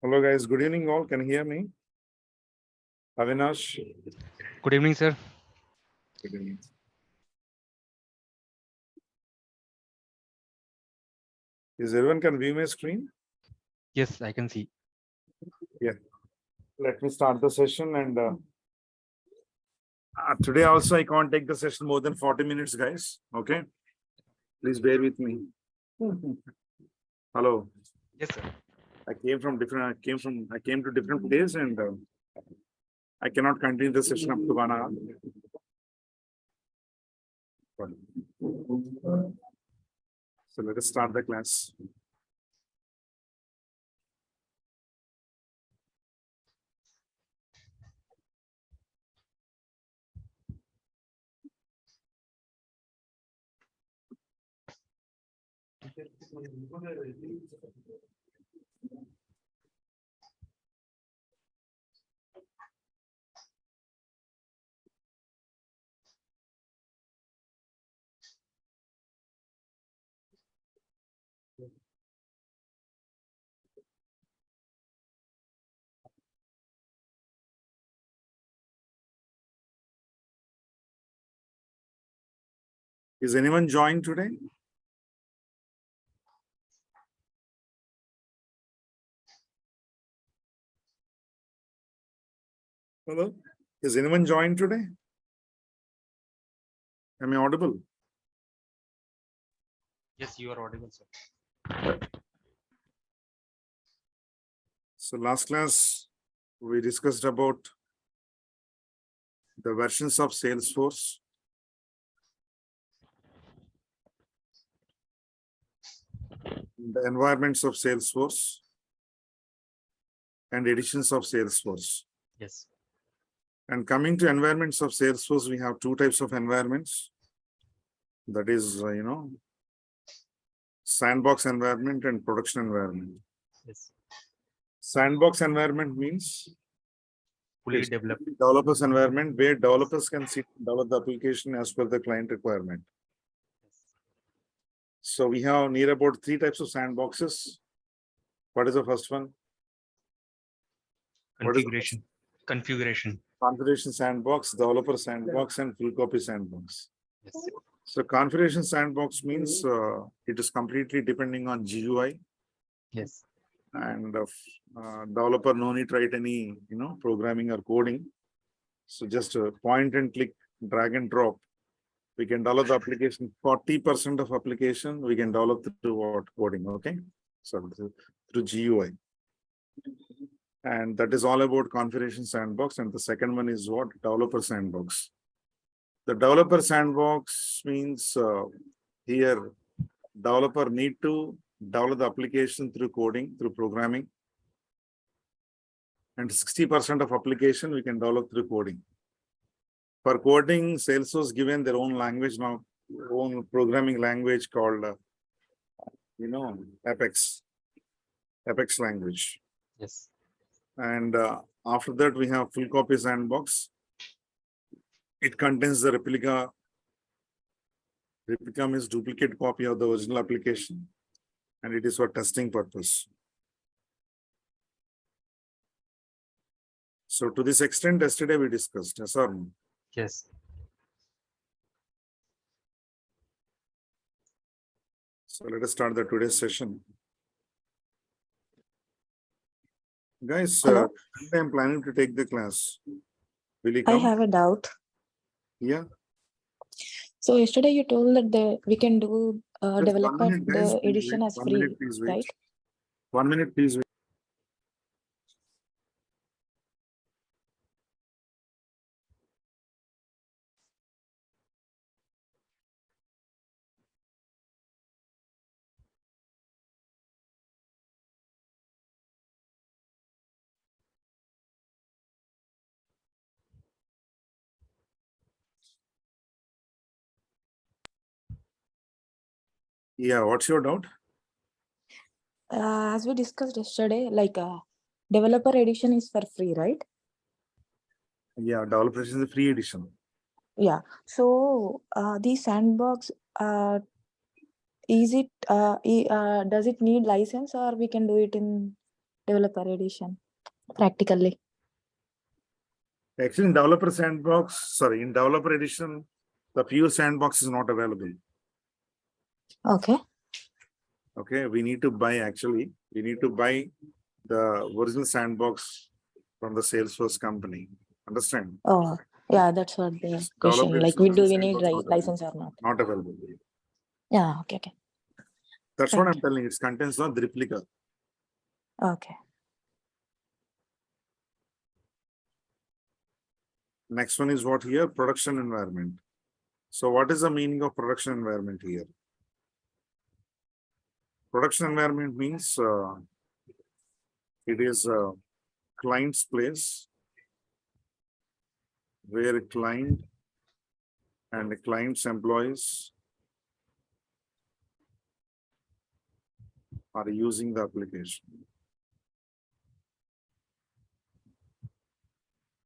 Hello guys, good evening all. Can you hear me? Avinash. Good evening, sir. Good evening. Is everyone can view my screen? Yes, I can see. Yeah. Let me start the session and today also I can't take the session more than 40 minutes, guys. Okay. Please bear with me. Hello. Yes, sir. I came to different place and I cannot continue the session up to 1 hour. So let us start the class. Is anyone joined today? Hello? Is anyone joined today? Am I audible? Yes, you are audible, sir. So last class, we discussed about the versions of Salesforce. The environments of Salesforce and editions of Salesforce. Yes. And coming to environments of Salesforce, we have two types of environments. That is, sandbox environment and production environment. Yes. Sandbox environment means Fully it's developed. developers environment where developers can develop the application as per the client requirement. So we have near about 3 types of sandboxes. What is the first one? Configuration. Configuration. Configuration sandbox, developer sandbox, and full copy sandbox. Yes. So configuration sandbox means it is completely depending on GUI. Yes. And developer no need to write any programming or coding. So just point and click, drag and drop. We can develop the application. 40% of application we can develop through what coding. Okay, so through GUI. And that is all about configuration sandbox. And the second one is what? Developer sandbox. The developer sandbox means here developer need to develop the application through coding, through programming. And 60% of application we can develop through coding. For coding, Salesforce given their own language now, own programming language called, Apex language. Yes. And after that, we have full copy sandbox. It contains the replica. Replica means duplicate copy of the original application, and it is for testing purpose. So to this extent, yesterday we discussed. Yes or no? Yes. So let us start the today's session. Guys, I am planning to take the class. Will you come? I have a doubt. Yeah. So yesterday you told that we can do Just develop 1 minute, guys. the Please edition wait. as 1 free, minute, please wait. right? 1 minute, please wait. Yeah, what's your doubt? As we discussed yesterday, like developer edition is for free, right? Yeah, developer is the free edition. Yeah. So the sandbox, is it does it need license or we can do it in developer edition practically? Actually, in developer sandbox, sorry, in developer edition, the pure sandbox is not available. Okay. Okay, we need to buy the original sandbox from the Salesforce company. Understand? Oh, yeah, that's what the Developer question. Like, edition do we sandbox need not available. license or not? Not available. Yeah, okay, okay. That's Thank what I'm telling. It contains the replica. Okay. Next one is what here? Production environment. So what is the meaning of production environment here? Production environment means it is a client's place where a client and the client's employees are using the application.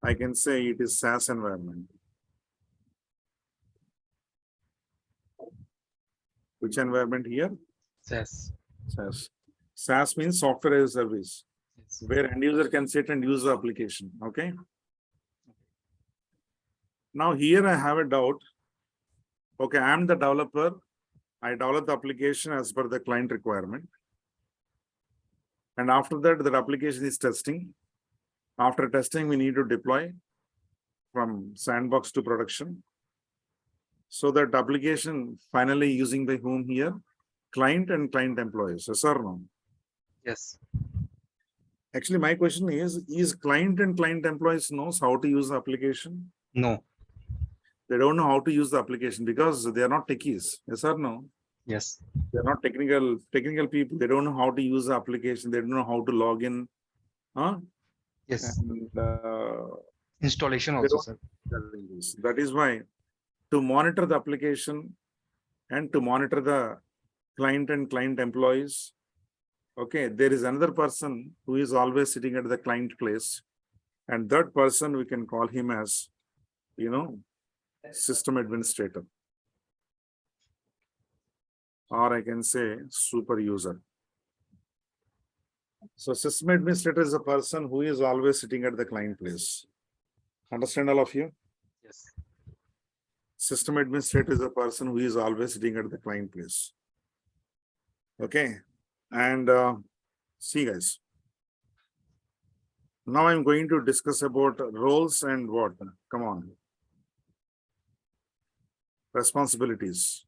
I can say it is SaaS environment. Which environment here? Yes. SaaS. SaaS means software as a service, Yes. where end user can sit and use the application. Okay. Now here I have a doubt. Okay, I am the developer. I develop the application as per the client requirement. And after that, the application is testing. After testing, we need to deploy from sandbox to production. So that application finally using by whom here? Client and client employees. Yes or no? Yes. Actually, my question is client and client employees knows how to use the application? No. They don't know how to use the application because they are not techies. Yes or no? Yes. They're not technical people. They don't know how to use the application. They don't know how to log in. Huh? Yes. And, Installation they also, don't- sir. that is why to monitor the application and to monitor the client and client employees, okay, there is another person who is always sitting at the client place. And that person, we can call him as, system administrator. Or I can say super user. So system administrator is a person who is always sitting at the client place. Understand all of you? Yes. System administrator is a person who is always sitting at the client place. Okay. And see guys. Now I'm going to discuss about roles and what? Come on. Responsibilities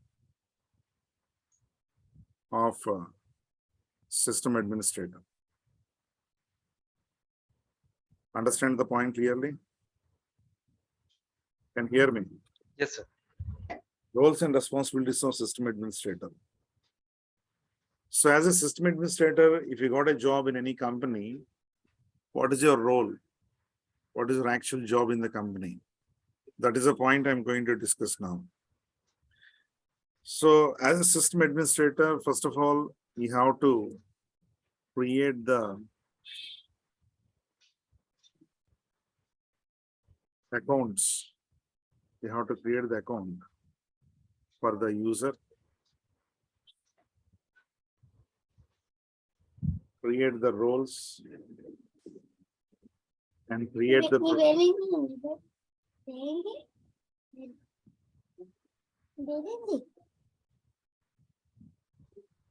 of system administrator. Understand the point clearly? Can hear me? Yes, sir. Roles and responsibilities of system administrator. So as a system administrator, if you got a job in any company, what is your role? What is your actual job in the company? That is a point I'm going to discuss now. So as a system administrator, first of all, you have to create the accounts. You have to create the account for the user. Create the roles and create the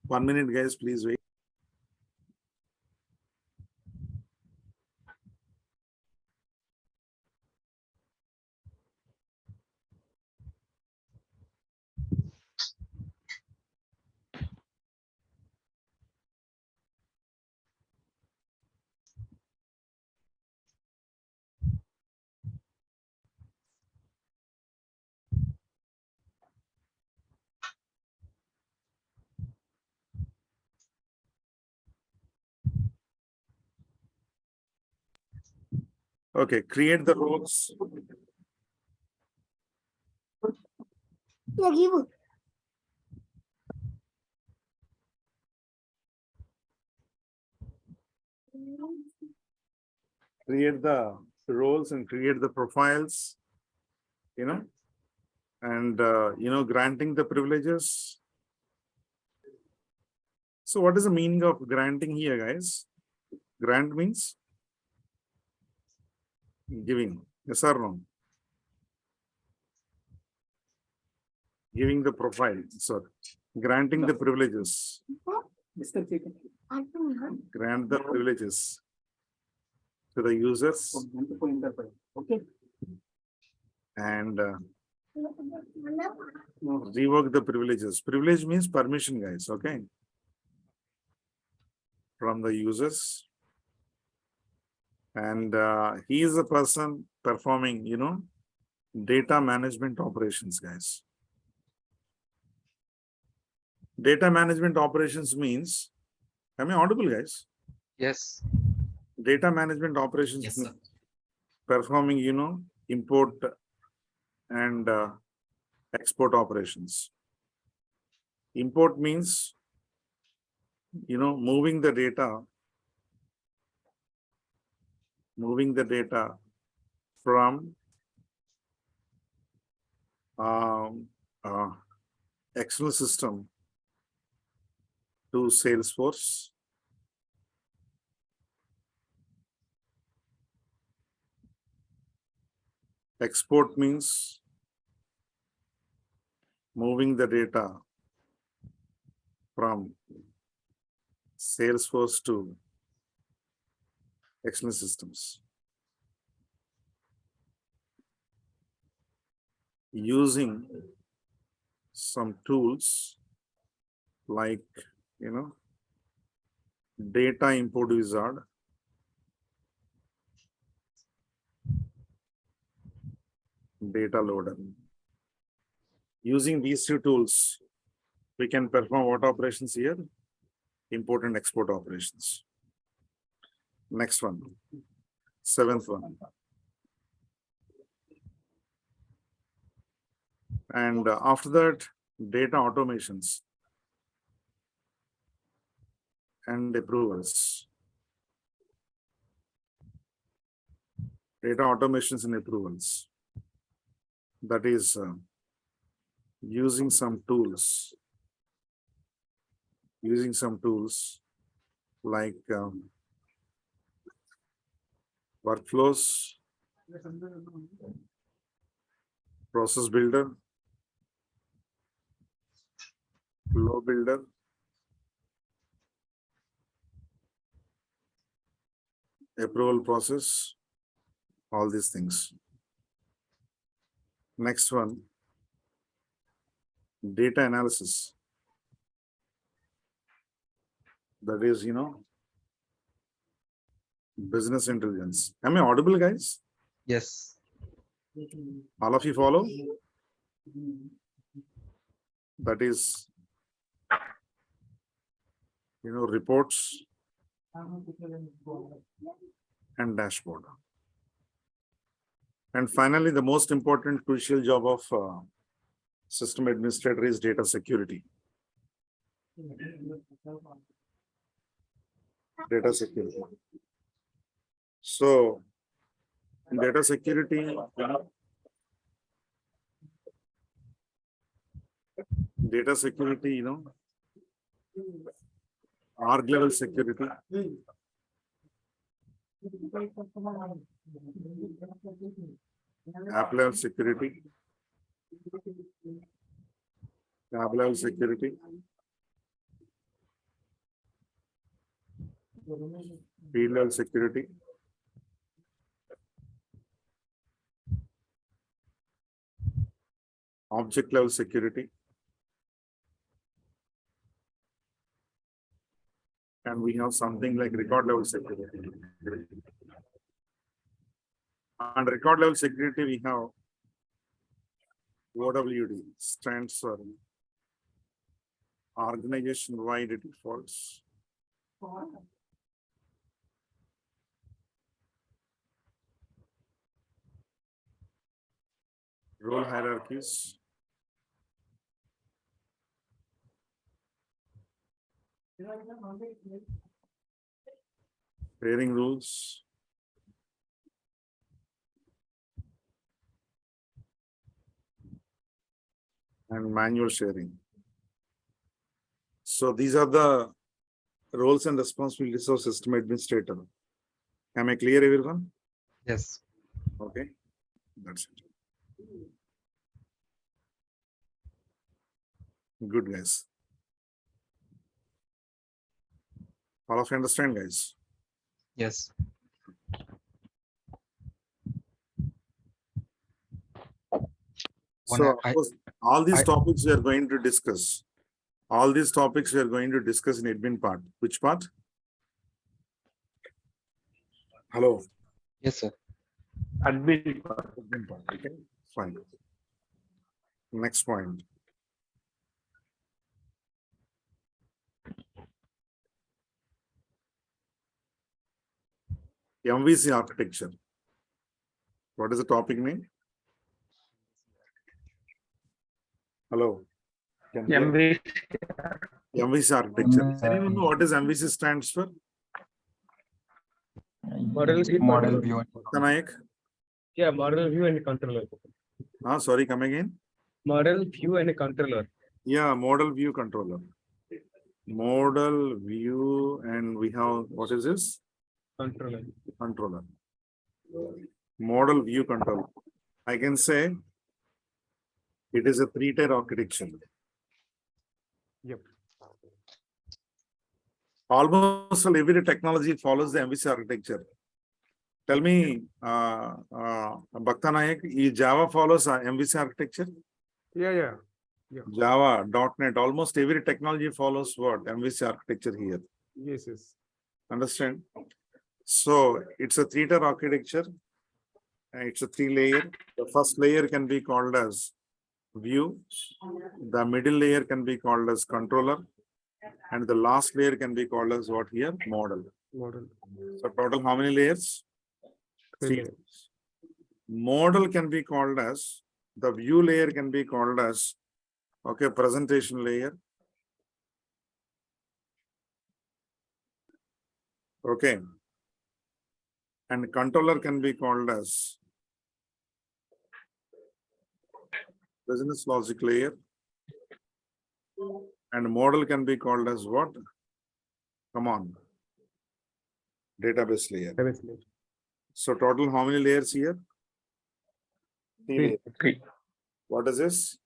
1 minute, guys, please wait. Okay, create the roles. Create the roles and create the profiles, and, granting the privileges. So what is the meaning of granting here, guys? Grant means giving. Yes or no? Giving the profile. Sorry. Granting the privileges. Grant the privileges to the users. Okay. And revoke the privileges. Privilege means permission, guys. Okay. From the users. And he is the person performing, data management operations, guys. Data management operations means, am I audible, guys? Yes. Data management operations Yes, means sir. performing, import and export operations. Import means, moving the data from external system to Salesforce. Export means moving the data from Salesforce to external systems. Using some tools like, data import wizard, data loader. Using these two tools, we can perform what operations here? Import and export operations. Next one, 7th one. And after that, data automations and approvals. Data automations and approvals. That is using some tools like workflows, process builder, flow builder, approval process, all these things. Next one, data analysis. That is, business intelligence. Am I audible, guys? Yes. All of you follow? That is, reports and dashboard. And finally, the most important crucial job of system administrator is data security. Data security. So, in data security, org level security, app level security, tab level security, field level security, object level security, and we have something like record level security. And record level security, we have OWD, stands for organization-wide defaults. Role hierarchies. Pairing rules. And manual sharing. So these are the roles and responsibilities of system administrator. Am I clear, everyone? Yes. Okay, that's it. Good, guys. All of you understand, guys? Yes. So, of course, all these I- topics we are going to discuss. All these topics we are going to discuss in admin part. Which part? Hello. Yes, sir. Admin. Admin part. Okay, fine. Next point. MVC architecture. What is the topic name? Hello. Can you hear? MVC architecture. Anyone know what is MVC stands for? Model view. Kanayak? Yeah, model view and controller. Sorry, come again. Model view and controller. Yeah, model view controller. Model view, and we have, what is this? Controller. Controller. Model view controller. I can say it is a three-tier architecture. Yep. Almost every technology follows the MVC architecture. Tell me, Bhakta Nayak, is Java follows MVC architecture? Yeah. Java, .NET, almost every technology follows what? MVC architecture here. Yes. Understand? So it's a three-tier architecture. It's a three-layer. The first layer can be called as view. The middle layer can be called as controller. And the last layer can be called as what here? Model. Model. So total how many layers? Three. Model can be called as, the view layer can be called as, okay, presentation layer. Okay. And controller can be called as business logic layer. And model can be called as what? Come on. Database layer. So total how many layers here? Three layers. What is this?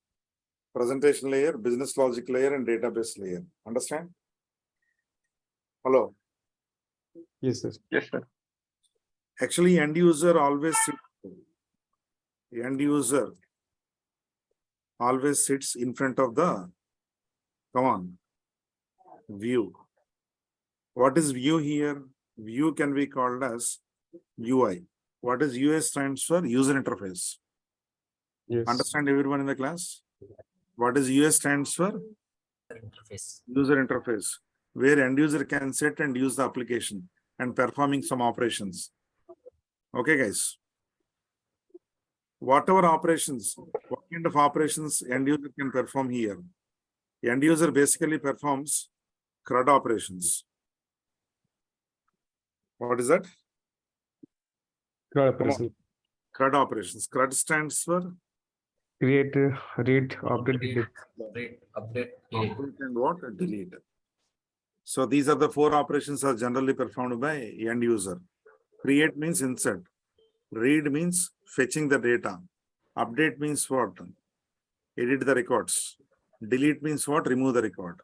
Presentation layer, business logic layer, and database layer. Understand? Hello. Yes, sir. Yes, sir. Actually, end user always sits in front of the, come on, view. What is view here? View can be called as UI. What is UI stands for? User interface. Yes. Understand everyone in the class? What is UI stands for? User interface, where end user can sit and use the application and performing some operations. Okay, guys. Whatever operations, what kind of operations end user can perform here? End user basically performs CRUD operations. What is that? CRUD operations. CRUD stands for Create, read, update, delete. update and what? Delete. So these are the four operations are generally performed by end user. Create means insert. Read means fetching the data. Update means what? Edit the records. Delete means what? Remove the record.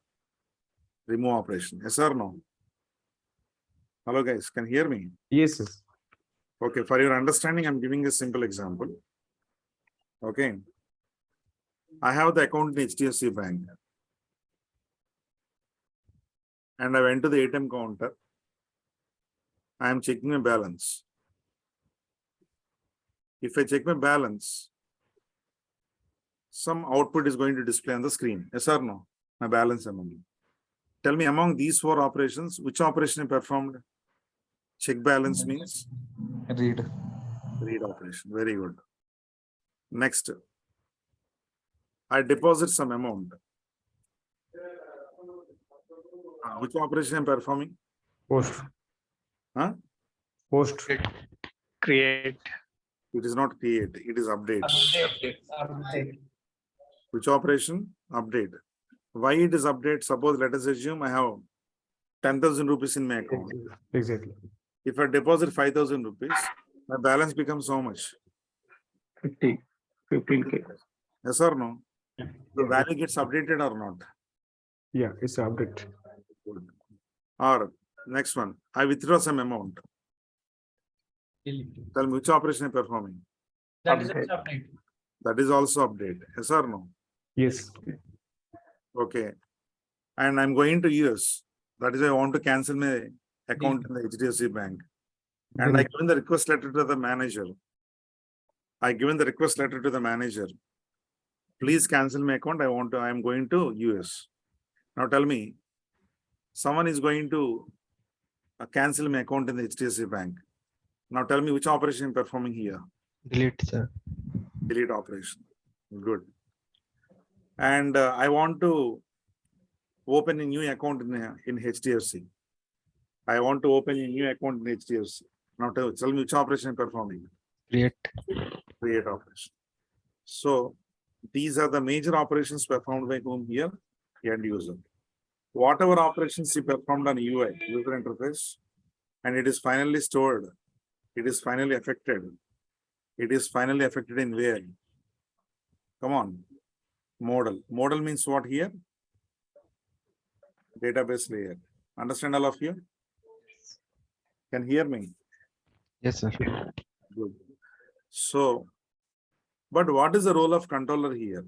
Remove operation. Yes or no? Hello guys, can you hear me? Yes. Okay, for your understanding, I'm giving a simple example. Okay. I have the account in HDFC Bank. And I went to the ATM counter. I am checking my balance. If I check my balance, some output is going to display on the screen. Yes or no? My balance amount. Tell me, among these four operations, which operation I performed? Check balance means? Read. Read operation. Very good. Next. I deposit some amount. Which operation I'm performing? Post. Huh? Post. Create. It is not create, it is update. Update. Which operation? Update. Why it is update? Suppose let us assume I have 10,000 rupees in my account. Exactly. If I deposit 5,000 rupees, my balance becomes how much? 15K. Yes or no? The value gets updated or not? Yeah, it's an update. Good. Or next one, I withdraw some amount. Tell me which operation I'm performing. That is update. That is also update. Yes or no? Yes. Okay. And I'm going to US. That is why I want to cancel my account in the HDFC bank. And I given the request letter to the manager. Please cancel my account. I am going to US. Now tell me, someone is going to cancel my account in the HDFC bank. Now tell me which operation I'm performing here. Delete, sir. Delete operation. Good. And I want to open a new account in HDFC. I want to open a new account in HDFC. Now tell me which operation I'm performing. Create. Create operation. So these are the major operations performed by whom here? End user. Whatever operations he performed on UI, user interface, and it is finally stored. It is finally affected. It is finally affected in where? Come on. Model. Model means what here? Database layer. Understand all of you? Can hear me? Yes, sir. Good. So, but what is the role of controller here?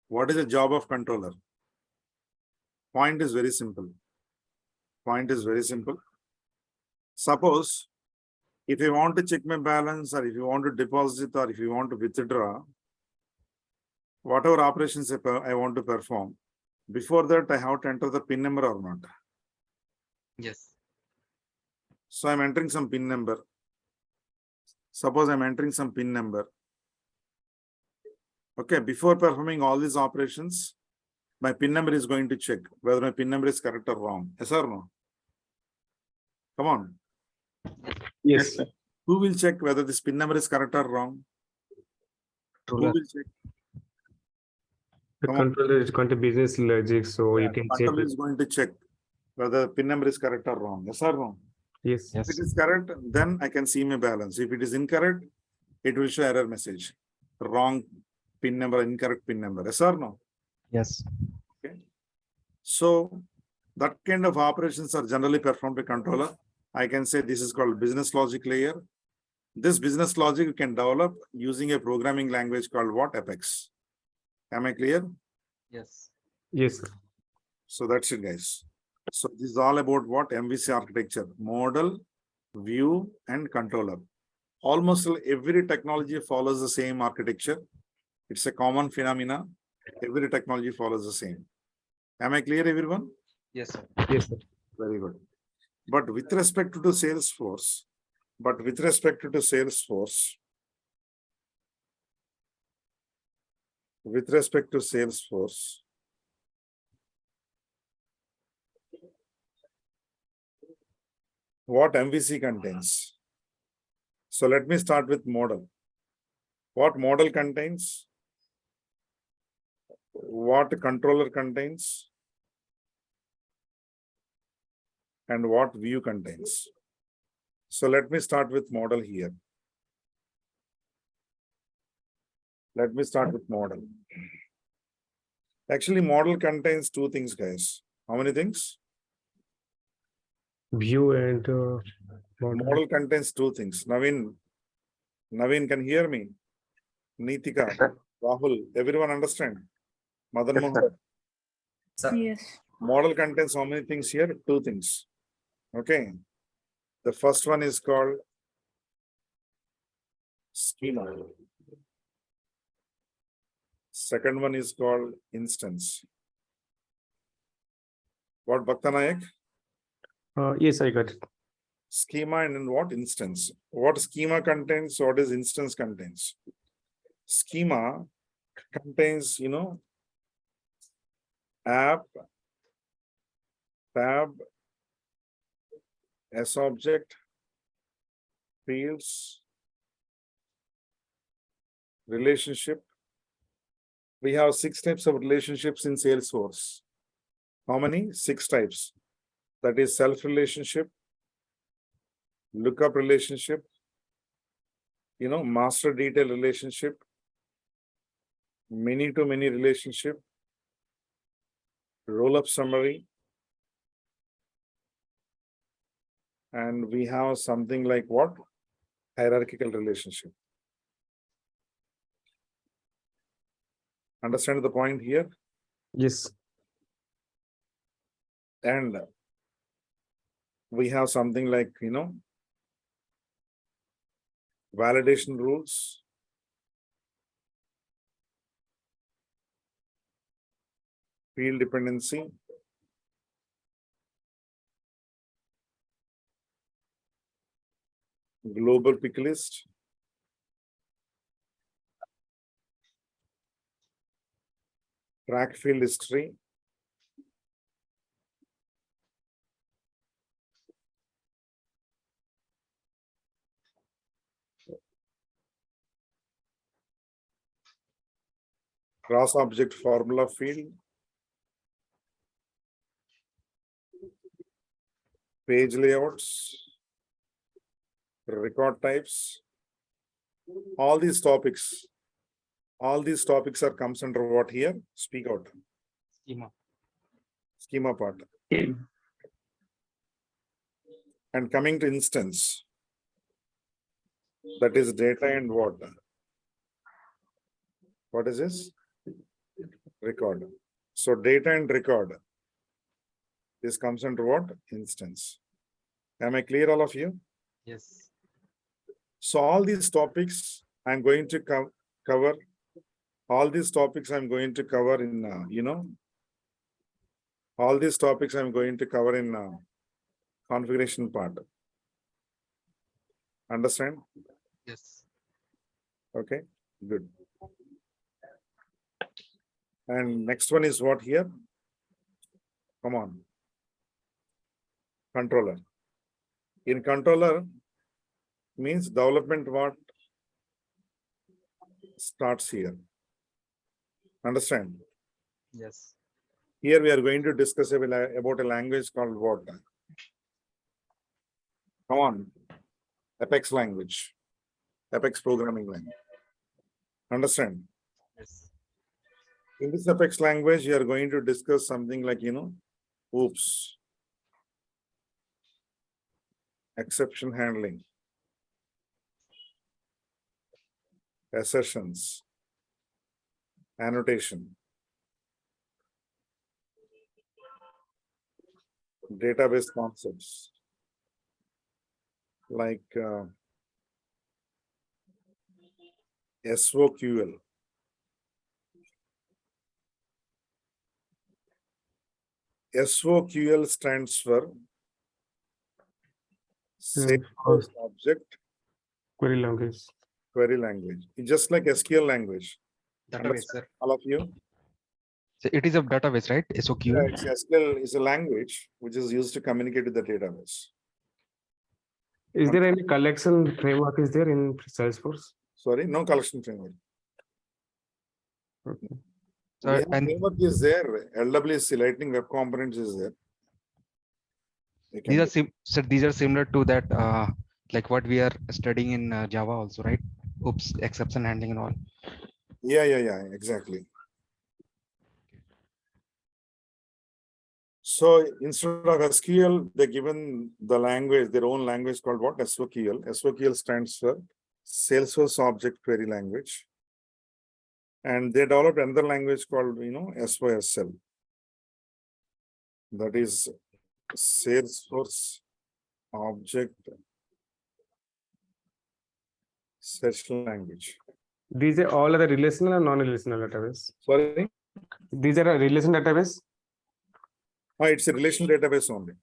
What is the job of controller? Point is very simple. Point is very simple. Suppose if you want to check my balance, or if you want to deposit, or if you want to withdraw, whatever operations I want to perform, before that I have to enter the PIN number or not. Yes. So I'm entering some PIN number. Suppose I'm entering some PIN number. Okay, before performing all these operations, my PIN number is going to check whether my PIN number is correct or wrong. Yes or no? Come on. Yes. Who will check whether this PIN number is correct or wrong? Who Ruler. will check? The Come on. controller is going to business logic, so you can check Controller it. is going to check whether the PIN number is correct or wrong. Yes or no? Yes. Yes. If it is correct, then I can see my balance. If it is incorrect, it will show error message. Wrong PIN number, incorrect PIN number. Yes or no? Yes. Okay. So that kind of operations are generally performed by controller. I can say this is called business logic layer. This business logic you can develop using a programming language called what? Apex. Am I clear? Yes. Yes. So that's it, guys. So this is all about what? MVC architecture, model, view, and controller. Almost every technology follows the same architecture. It's a common phenomena. Every technology follows the same. Am I clear, everyone? Yes, sir. Yes, sir. Very good. But with respect to Salesforce, what MVC contains? So let me start with model. What model contains? What controller contains? And what view contains? So let me start with model here. Let me start with model. Actually, model contains two things, guys. How many things? View and Model contains two things. Naveen can hear me. Neetika, Rahul, everyone understand? Madan Mohan. Yes. Model contains how many things here? Two things. Okay. The first one is called schema. Second one is called instance. What, Bhakta Nayak? yes, I got it. Schema and in what instance? What schema contains? What is instance contains? Schema contains, app, tab, S object, fields, relationship. We have 6 types of relationships in Salesforce. How many? 6 types. That is self relationship, lookup relationship, master detail relationship, many to many relationship, roll up summary, and we have something like what? Hierarchical relationship. Understand the point here? Yes. And we have something like, validation rules, field dependency, global pick list, track field history, cross object formula field, page layouts, record types, all these topics are comes under what here? Speak out. Schema part. And coming to instance, that is data and what? What is this? Record. So data and record. This comes under what? Instance. Am I clear, all of you? Yes. So all these topics I'm going to cover. All these topics I'm going to cover in, all these topics I'm going to cover in configuration part. Understand? Yes. Okay, good. And next one is what here? Come on. Controller. In controller means development what starts here. Understand? Yes. Here we are going to discuss about a language called what? Come on. Apex language. Apex programming language. Understand? Yes. In this Apex language, you are going to discuss something like, oops, exception handling, assertions, annotation, database concepts like SOQL. SOQL stands for Salesforce Object Query language. Query Language. It's just like SQL language. Database, Understand, sir. all of you? So it is a database, right? SOQ. Yeah, it's SQL is a language which is used to communicate with the database. Is there any collection framework is there in Salesforce? Sorry, no collection framework. Okay. So, We have and framework is there. LWC Lightning Web Components is there. You can these are similar to that, like what we are studying in Java also, right? Oops, exception handling and all. Yeah, exactly. So instead of SQL, they're given the language, their own language called what? SOQL. SOQL stands for Salesforce Object Query Language. And they developed another language called, SOSL. That is Salesforce Object Search Language. These are all other relational and non-relational database. Sorry? These are a relational database. It's a relational database only.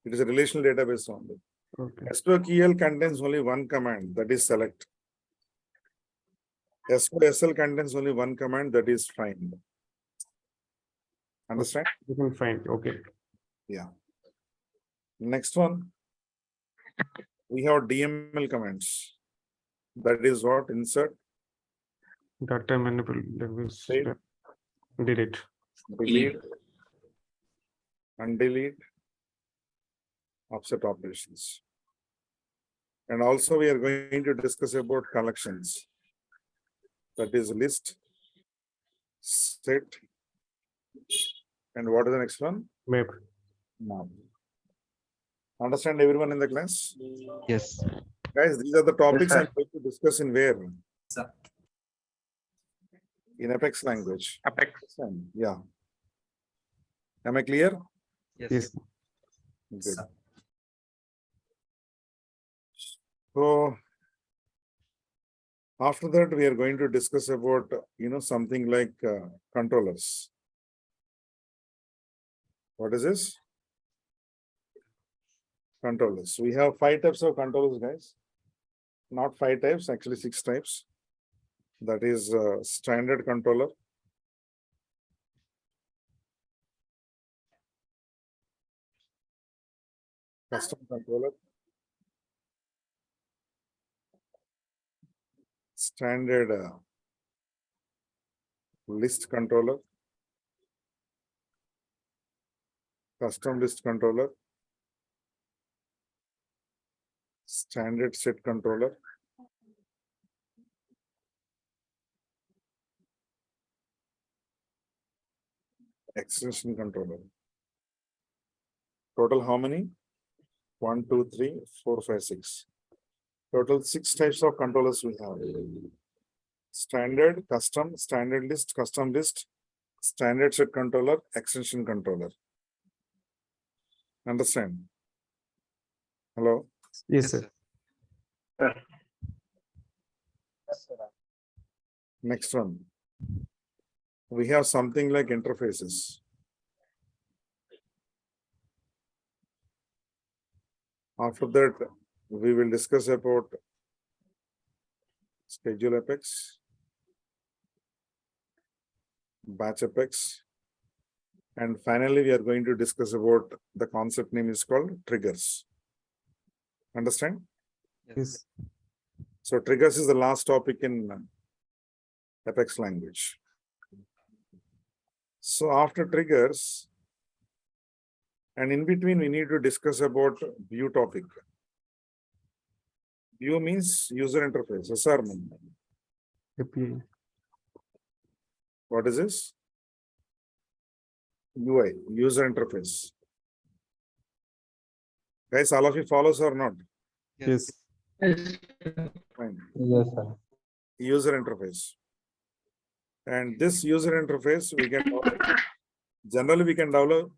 It is a relational database only. Okay. SOQL contains only one command, that is select. SOSL contains only one command, that is find. Understand? You can find. Okay. Yeah. Next one. We have DML commands. That is what? Insert. Data manipulation. Save. Delete. delete, undelete, offset operations. And also we are going to discuss about collections. That is list, set, and what is the next one? Map. Map. Understand everyone in the class? Yes. Guys, these are the topics sir. I'm going to discuss in where? Sir. In Apex language. Apex. Yeah. Am I clear? Yes. Good. Sir. So after that, we are going to discuss about, something like controllers. What is this? Controllers. We have 5 types of controllers, guys. Not 5 types, actually 6 types. That is standard controller. Custom controller. Standard list controller. Custom list controller. Standard set controller. Extension controller. Total how many? 1, 2, 3, 4, 5, 6. Total 6 types of controllers we have. Standard, custom, standard list, custom list, standard set controller, extension controller. Understand? Hello? Yes, sir. Next one. We have something like interfaces. After that, we will discuss about schedule Apex, batch Apex, and finally, we are going to discuss about the concept name is called triggers. Understand? Yes. So triggers is the last topic in Apex language. So after triggers, and in between, we need to discuss about view topic. View means user interface, yes or no? API. What is this? UI, user interface. Guys, all of you follows or not? Yes. Fine. Yes, sir. User interface. And this user interface, we can generally we can develop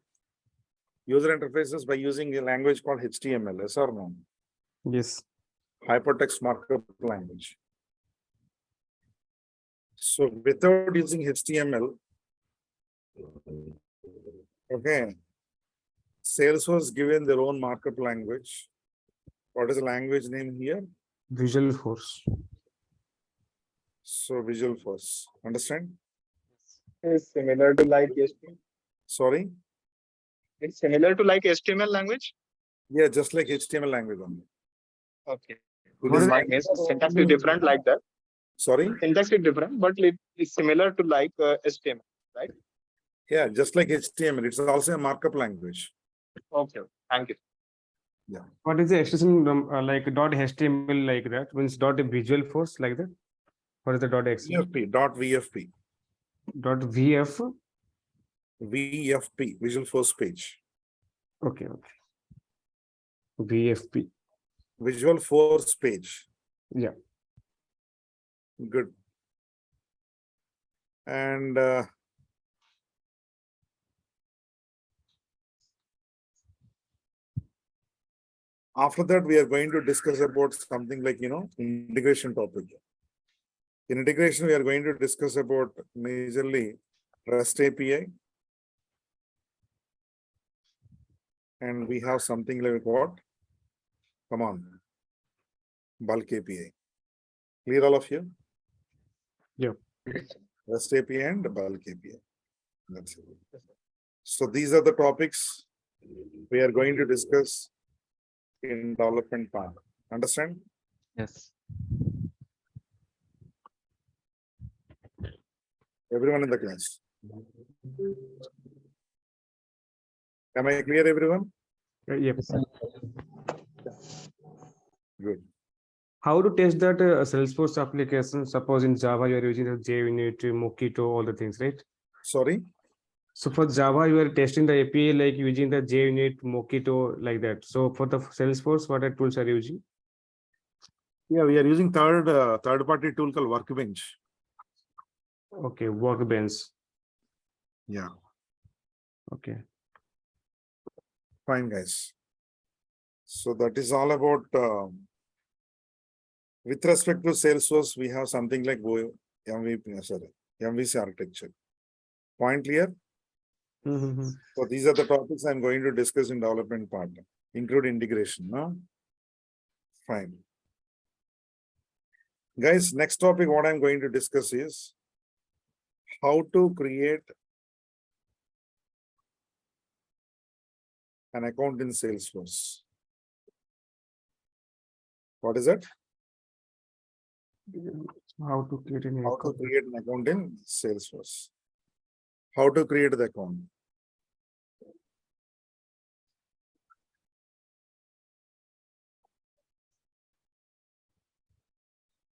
user interfaces by using a language called HTML, yes or no? Yes. Hypertext markup language. So without using HTML, okay, Salesforce given their own markup language. What is the language name here? Visual Force. So Visual Force, understand? Is similar to like HTML. Sorry? It's similar to like HTML language. Yeah, just like HTML language only. Okay. It What is is Mine is syntax is different like that. sorry? Syntax is different, but it is similar to like HTML, right? Yeah, just like HTML. It's also a markup language. Okay. Thank you. What is the extension like .html like that? Means .visual force like that? What is the .xml? VFP, dot VFP. .vf? VFP, Visual Force Page. Okay, okay. VFP. Visual Force Page. Yeah. Good. And after that, we are going to discuss about something like, integration topic. In integration, we are going to discuss about majorly REST API. And we have something like what? Come on. Bulk API. Clear all of you? Yeah. REST API and bulk API. That's it. So these are the topics we are going to discuss in development part. Understand? Yes. Everyone in the class. Am I clear, everyone? Yep. Good. How to test that Salesforce application? Suppose in Java you are using the JUnit, Mockito, all the things, right? Sorry. So for Java you are testing the API like using the JUnit, Mockito, like that. So for the Salesforce, what are tools are you using? Yeah, we are using third-party tool called Workbench. Okay, Workbench. Yeah, Okay. fine, guys. So that is all about. With respect to Salesforce, we have something like MVC architecture. Point clear? Mm-hmm. So these are the topics I'm going to discuss in development part, include integration. No? Fine. Guys, next topic, what I'm going to discuss is how to create an account in Salesforce. What is it? How to create an How to account? create an account in Salesforce. How to create the account.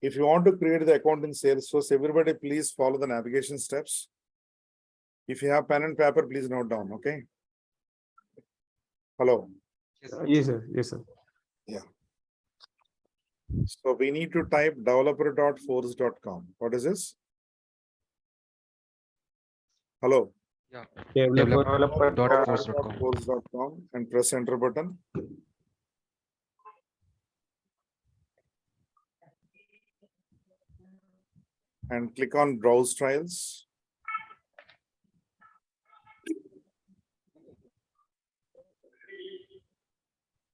If you want to create the account in Salesforce, everybody please follow the navigation steps. If you have pen and paper, please note down, okay? Hello. Yes, sir. Yes, sir. So we need to type developer.force.com. What is this? Hello. Yeah. Developer. Force.com. Force.com and press enter button. And click on browse trials.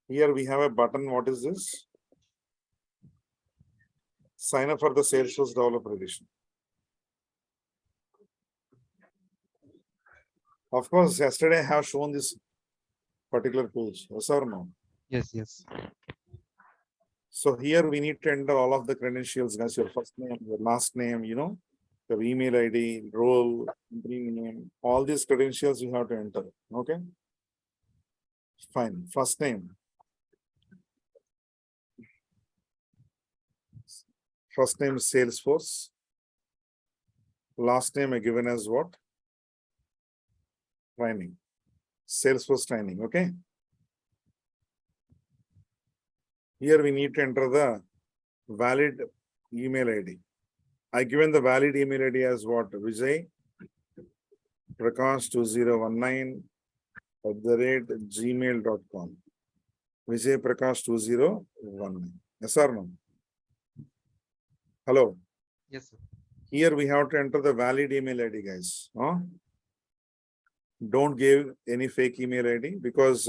Here we have a button. What is this? Sign up for the Salesforce Developer Edition. Of course, yesterday I have shown this particular page. Yes or no? Yes, yes. So here we need to enter all of the credentials, guys, your first name, your last name, your email ID, role, company name, all these credentials you have to enter. Okay. Fine. First name. First name is Salesforce. Last name I given as what? Training. Salesforce training. Okay. Here we need to enter the valid email ID. I given the valid email ID as what? Vijay Prakash2019 @gmail.com. Vijay Prakash2019. Yes or no? Hello. Yes, sir. Here we have to enter the valid email ID, guys. Huh? Don't give any fake email ID because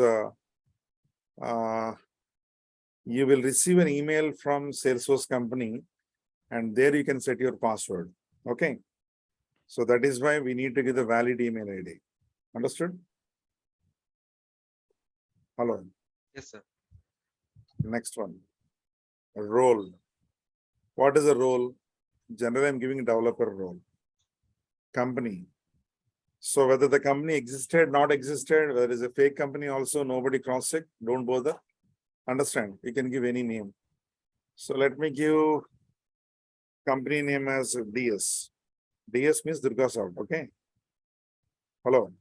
you will receive an email from Salesforce company and there you can set your password. Okay. So that is why we need to give the valid email ID. Understood? Hello. Yes, sir. Next one. Role. What is a role? Generally, I'm giving developer role. Company. So whether the company existed, not existed, whether it's a fake company also, nobody cross-check, don't bother. Understand? You can give any name. So let me give company name as DS. DS means DURGASOFT, okay? Hello.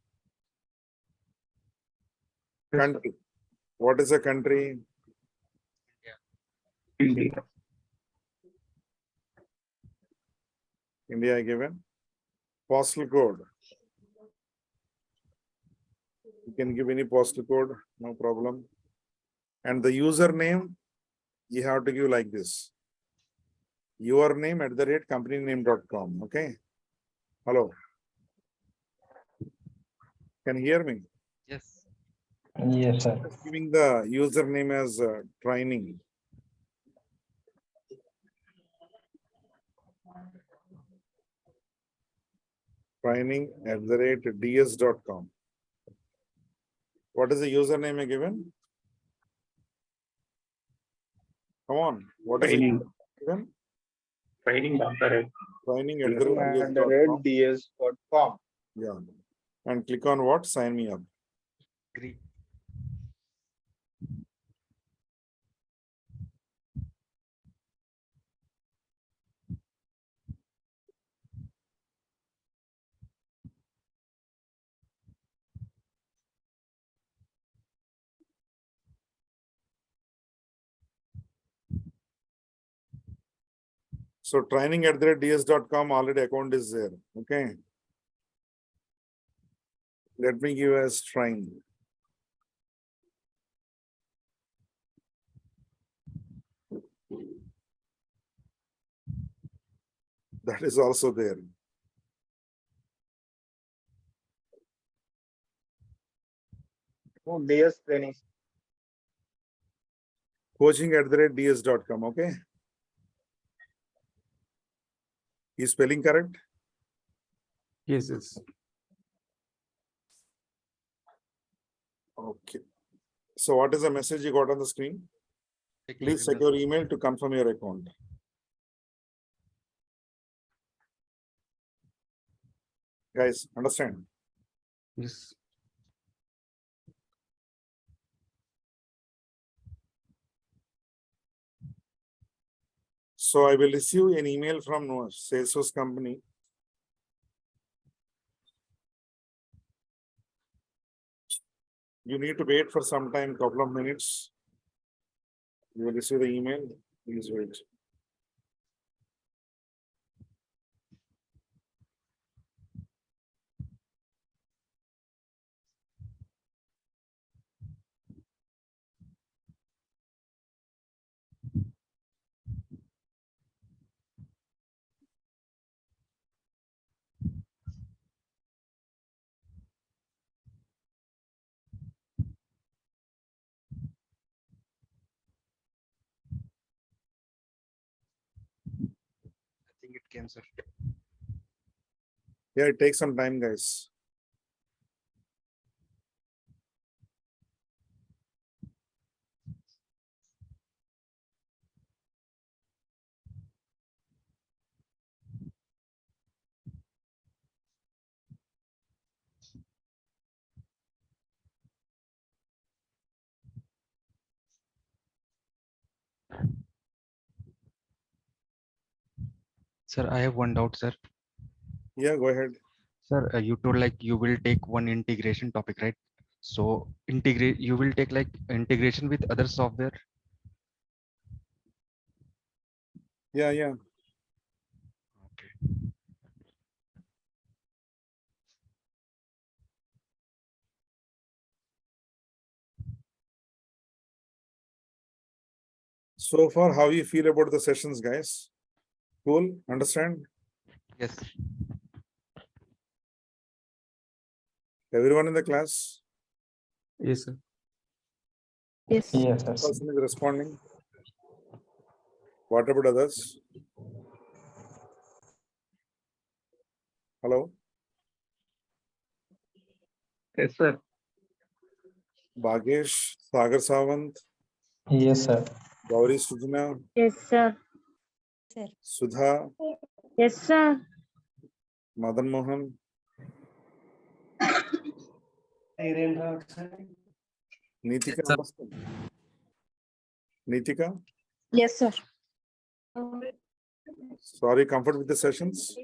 Country. What is a country? India. India given. Postal code. You can give any postal code, no problem. And the username, you have to give like this. Your name @companyname.com. Okay. Hello. Can you hear me? Yes. Yes, sir. Giving the username as training. Training@ds.com. What is the username given? Come on. What is it given? Training. Training@ds.com. ds.com. Yeah. And click on what? Sign me up. Agree. So training@ds.com already account is there. Okay. Let me give as trying. That is also there. Oh, DS training. Coaching@ds.com. Okay. Is spelling correct? Yes, yes. Okay. So what is the message you got on the screen? Please check your email to confirm your account. Guys, understand? Yes. So I will receive an email from Salesforce company. You need to wait for some time, couple of minutes. You will receive the email. Please wait. I think it came, sir. Yeah, it takes some time, guys. Sir, I have one doubt, sir. Yeah, go ahead. Sir, you told like you will take one integration topic, right? So integrate, you will take like integration with other software. Yeah, yeah. Okay. So far, how you feel about the sessions, guys? Cool? Understand? Yes. Everyone in the class? Yes, sir. Yes. Yes, sir. Person is responding. What about others? Hello? Yes, sir. Bhagesh, Sagar Sawant, Yes, sir. Gauri Sujana, Yes, sir. Sudha, Yes, sir. Madan Mohan, Nitika, understand? Nitika, Yes, sir. sorry, comfort with the sessions?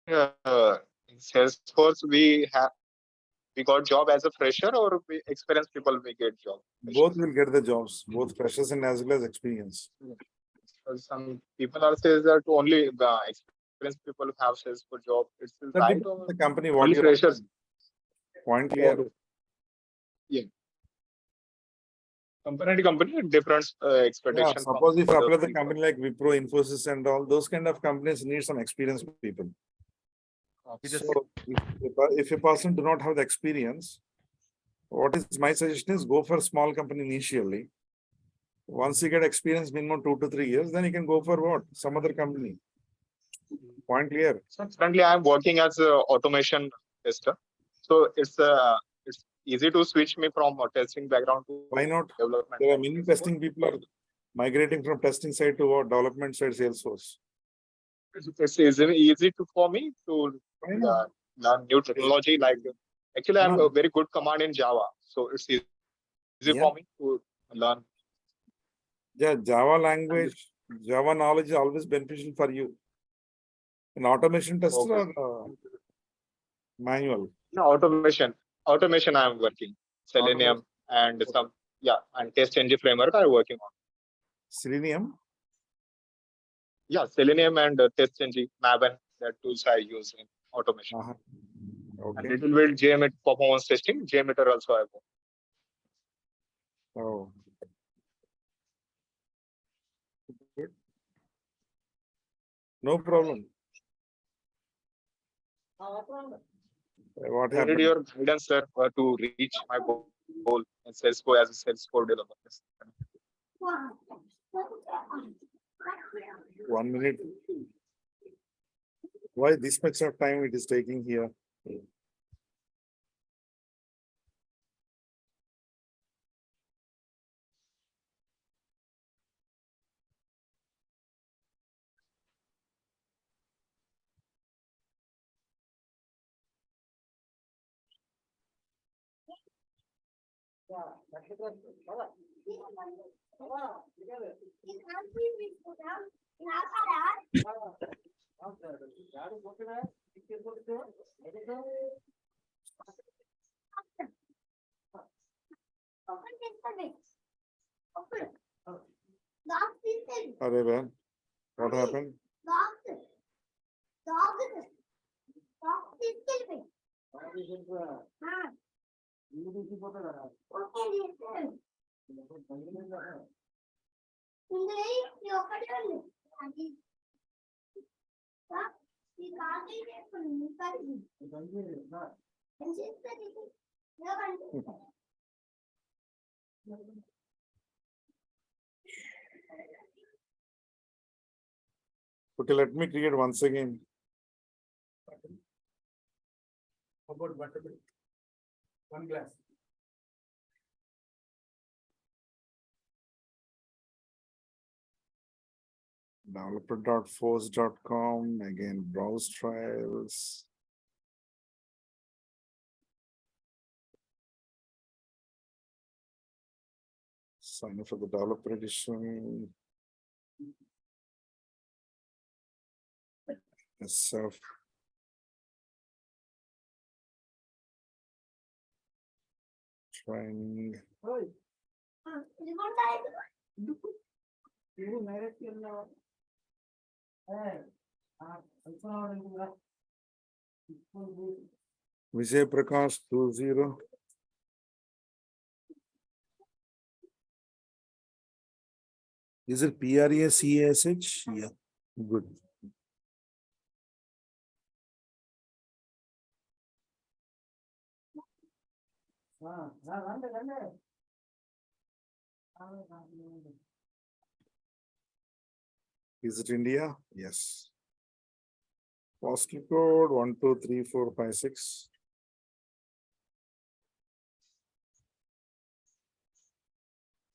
In Salesforce, we got job as a fresher, or we experienced people we get job. Both will get the jobs, both freshers and as well as experience. So some people are saying that only experienced people have Salesforce job. It's That right depends on or the company, what only you freshers? point clear. Company to company, different Yeah, expectation. suppose if from you the apply the people. company like Wipro, Infosys and all, those kind of companies need some experienced people. So if a person do not have the experience, what is my suggestion is go for a small company initially. Once you get experience minimum 2 to 3 years, then you can go for what? Some other company. Point clear. So currently, I'm working as a automation tester. So it's easy to switch me from a testing background to Why not? development. There are many testing people are Migrating from testing side to what? Development side Salesforce. It's easy for me to I know. learn new technology. Like actually, I'm No. a very good command in Java, so it's easy Yeah. for me to learn. Yeah, Java language, Java knowledge is always beneficial for you. An automation tester Okay. or manual? No, automation I'm working. Selenium and some, yeah, and test NG framework I'm working on. Selenium? Yeah, Selenium and test NG, Maven, that tools I use in automation. Uh-huh. And Okay. little bit JMeter performance testing, JMeter also I work. Oh. Good. No problem. What I need happened? your guidance, sir, to reach my goal in Salesforce as a Salesforce developer. 1 minute. Why this much of time it is taking here? Arey man, what happened? Okay, let me create once again. How about buttermilk? 1 glass. Developer.force.com, again, browse trials. Sign up for the developer edition. SF. Training. Vijay Prakash 20. Is it PRACASH? Yeah, good. Is it India? Yes. Postal code 123456.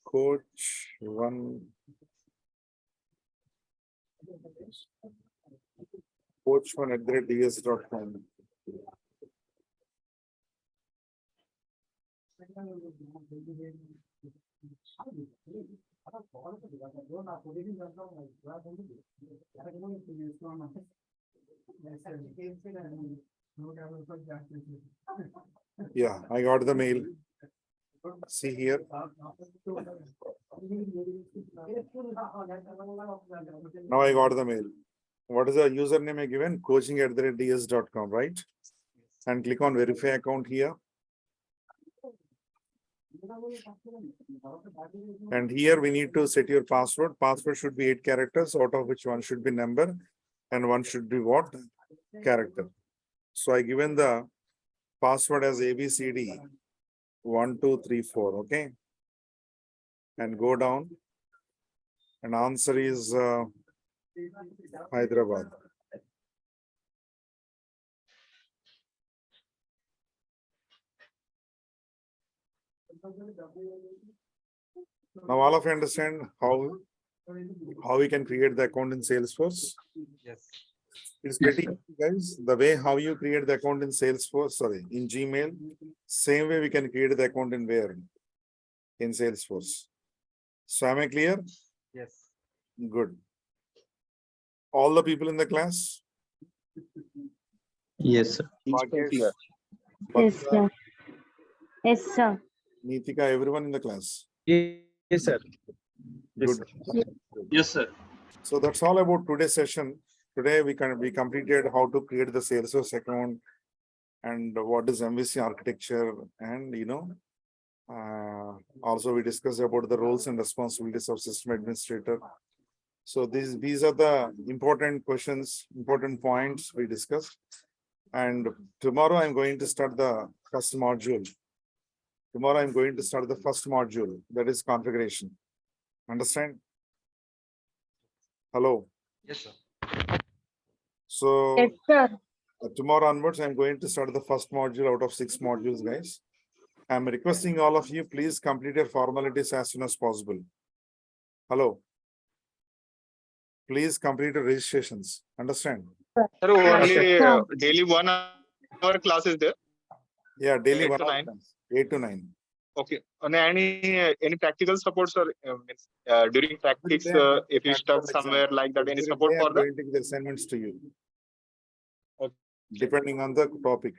Coach 1. Coach1@ds.com. Yeah, I got the mail. See here. Now I got the mail. What is the username I given? Coaching@ds.com, right? And click on verify account here. And here we need to set your password. Password should be 8 characters, out of which one should be number and one should be what? Character. So I given the password as ABCD 1, 2, 3, 4. Okay. And go down. And answer is Hyderabad. Now all of you understand how how we can create the account in Salesforce. Yes. It's pretty easy, guys. The way how you create the account in Salesforce, sorry, in Gmail, same way we can create the account in where? In Salesforce. So am I clear? Yes. Good. All the people in the class? Yes, sir. Rakesh, Clear. Yes, Bhavya, sir. Yes, sir. Neetika, everyone in the class? Yes, sir. Yes, Good. Yes, sir. So that's all about today's session. Today we completed how to create the Salesforce account and what is MVC architecture, and also we discussed about the roles and responsibilities of system administrator. So these are the important questions, important points we discussed. And tomorrow I'm going to start the first module. Tomorrow I'm going to start the first module, that is configuration. Understand? Hello. Yes, sir. So Yes, sir. tomorrow onwards, I'm going to start the first module out of 6 modules, guys. I'm requesting all of you, please complete your formalities as soon as possible. Hello. Please complete your registrations. Understand? Sir, only sir. daily 1 hour class is there. Yeah, daily 8 1 to hour 9. class, 8 to 9. Okay. And any practical support, sir? During practice, Every day I'm if you stuck practical somewhere exam. like that, any Every support day for I'm that? going to give the assignments to you. Okay. Depending on the topic,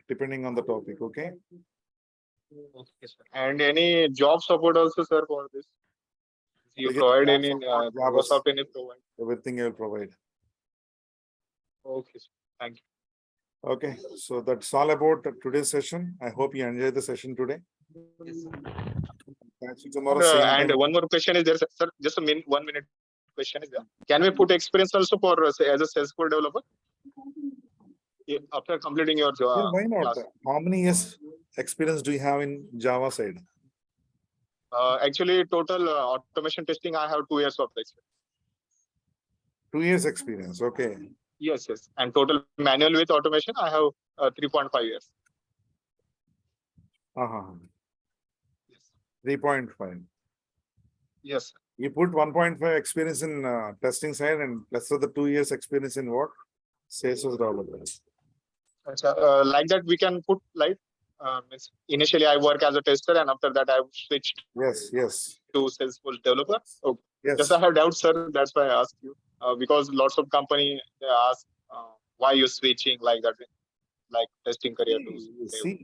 okay? Okay, sir. And any job support also, sir, for this? You Yes, provide job any support, Java, DURGASOFT, any provide? everything I will provide. Okay, sir. Thank you. Okay, so that's all about today's session. I hope you enjoyed the session today. Yes, sir. Catch you tomorrow, Sir, same and time. one more question is there, sir. Just a 1 minute question is there. Can we put experience also for say, as a Salesforce developer? After completing your Yeah, job why not? class? How many years experience do you have in Java side? Actually, total automation testing, I have 2 years of experience. 2 years experience, okay. Yes, yes. And total manual with automation, I have 3.5 years. Yes. 3.5. Yes. You put 1.5 experience in testing side and plus of the 2 years experience in what? Salesforce developer. Like that, we can put like initially I work as a tester, and after that I switched Yes. to Salesforce developer. So Yes. just I have doubts, sir. That's why I asked you. Because lots of company they ask why you switching like that, like testing career to. See,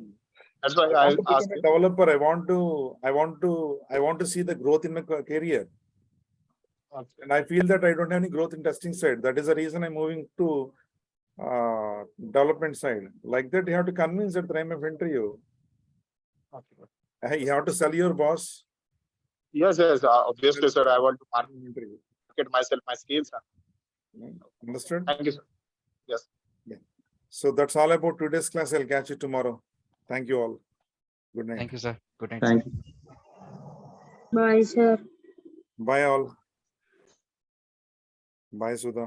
That's why I I want to asked become a you. developer. I want to see the growth in my career. Okay. And I feel that I don't have any growth in testing side. That is the reason I'm moving to development side. Like that, you have to convince at the time of interview. Okay. You have to sell your boss. Yes. Obviously, sir. I want to Interview. market myself, my skills. Understood? Thank you, sir. Yes. Yeah. So that's all about today's class. I'll catch you tomorrow. Thank you all. Good night. Thank you, sir. Good night. Thank sir. you. Bye, sir. Bye all. Bye, Sudha.